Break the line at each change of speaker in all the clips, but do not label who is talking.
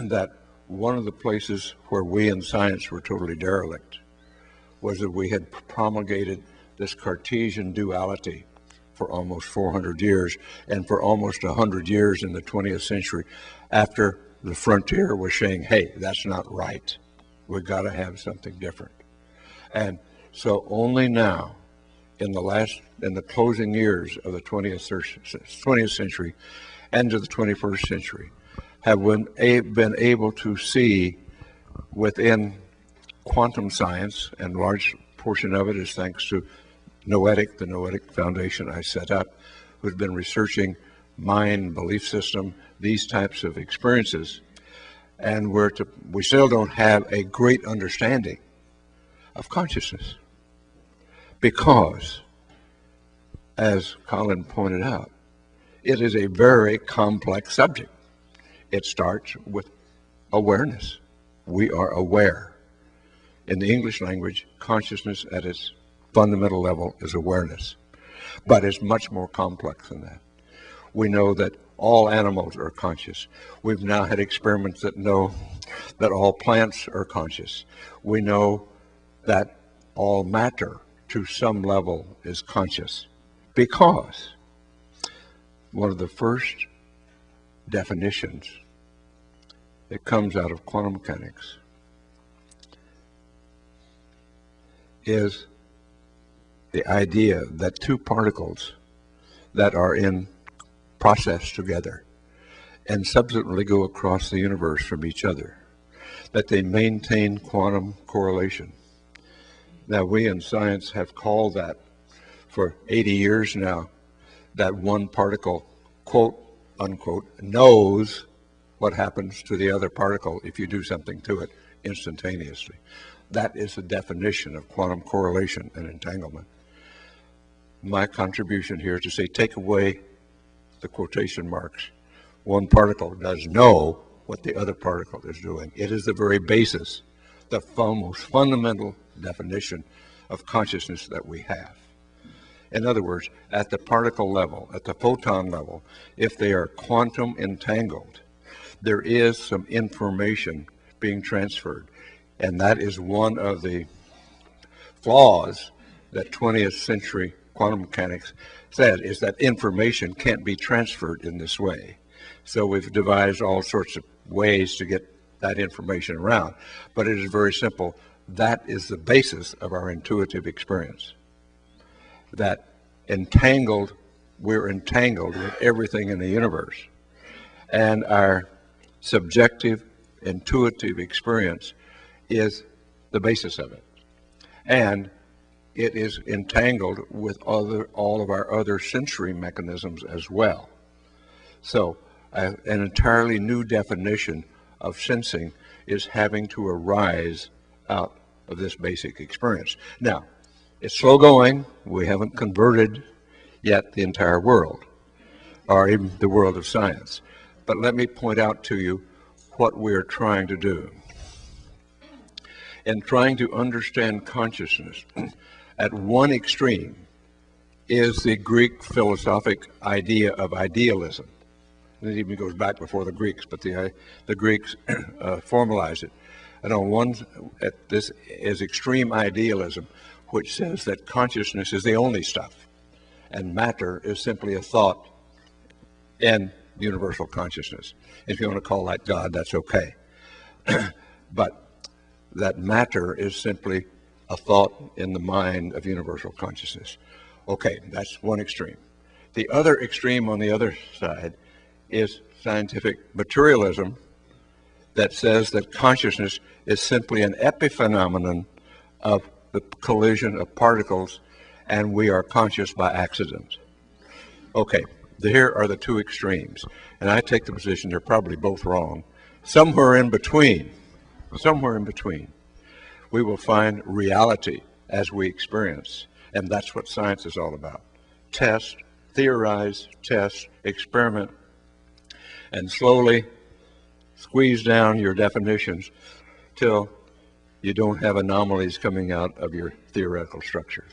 that one of the places where we in science were totally derelict was that we had promulgated this Cartesian duality for almost 400 years, and for almost 100 years in the 20th century, after the frontier was saying, hey, that's not right. We've got to have something different. And so only now, in the closing years of the 20th century and to the 21st century, have been able to see within quantum science, and a large portion of it is thanks to Noetic, the Noetic Foundation I set up, who's been researching mind, belief system, these types of experiences. And we still don't have a great understanding of consciousness. Because, as Colin pointed out, it is a very complex subject. It starts with awareness. We are aware. In the English language, consciousness at its fundamental level is awareness. But it's much more complex than that. We know that all animals are conscious. We've now had experiments that know that all plants are conscious. We know that all matter to some level is conscious, because one of the first definitions that comes out of quantum mechanics is the idea that two particles that are in process together and subsequently go across the universe from each other, that they maintain quantum correlation. Now, we in science have called that for 80 years now, that one particle, quote unquote, knows what happens to the other particle if you do something to it instantaneously. That is the definition of quantum correlation and entanglement. My contribution here is to say, take away the quotation marks. One particle does know what the other particle is doing. It is the very basis, the most fundamental definition of consciousness that we have. In other words, at the particle level, at the photon level, if they are quantum entangled, there is some information being transferred. And that is one of the flaws that 20th century quantum mechanics said, is that information can't be transferred in this way. So we've devised all sorts of ways to get that information around. But it is very simple. That is the basis of our intuitive experience. That we're entangled with everything in the universe. And our subjective, intuitive experience is the basis of it. And it is entangled with all of our other sensory mechanisms as well. So an entirely new definition of sensing is having to arise out of this basic experience. Now, it's slow going. We haven't converted yet the entire world, or even the world of science. But let me point out to you what we're trying to do. In trying to understand consciousness, at one extreme is the Greek philosophic idea of idealism. And it even goes back before the Greeks, but the Greeks formalized it. And this is extreme idealism, which says that consciousness is the only stuff, and matter is simply a thought in universal consciousness. If you want to call that God, that's okay. But that matter is simply a thought in the mind of universal consciousness. Okay, that's one extreme. The other extreme on the other side is scientific materialism that says that consciousness is simply an epiphenomenon of the collision of particles, and we are conscious by accident. Okay, here are the two extremes, and I take the position they're probably both wrong. Somewhere in between, we will find reality as we experience, and that's what science is all about. Test, theorize, test, experiment, and slowly squeeze down your definitions till you don't have anomalies coming out of your theoretical structure.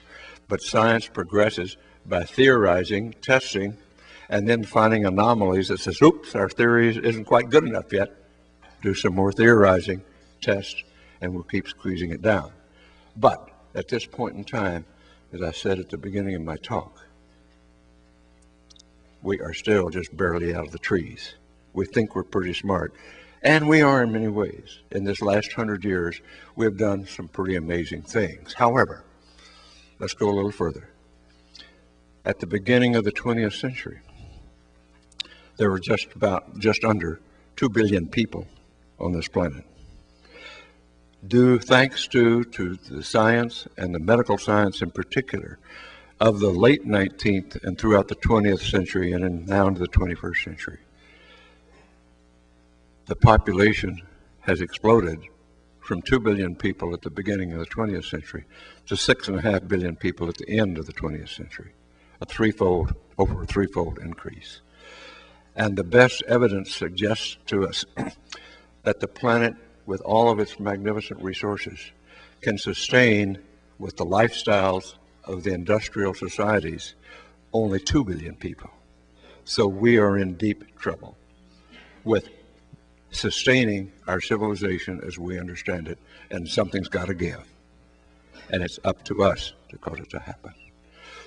But science progresses by theorizing, testing, and then finding anomalies that says, oops, our theory isn't quite good enough yet. do some more theorizing, test, and we'll keep squeezing it down. But at this point in time, as I said at the beginning of my talk, we are still just barely out of the trees. We think we're pretty smart, and we are in many ways. In this last 100 years, we have done some pretty amazing things. However, let's go a little further. At the beginning of the 20th century, there were just under 2 billion people on this planet. Thanks to the science, and the medical science in particular, of the late 19th and throughout the 20th century and now into the 21st century, the population has exploded from 2 billion people at the beginning of the 20th century to 6.5 billion people at the end of the 20th century, over a threefold increase. And the best evidence suggests to us that the planet, with all of its magnificent resources, can sustain, with the lifestyles of the industrial societies, only 2 billion people. So we are in deep trouble with sustaining our civilization as we understand it, and something's got to give. And it's up to us to cause it to happen.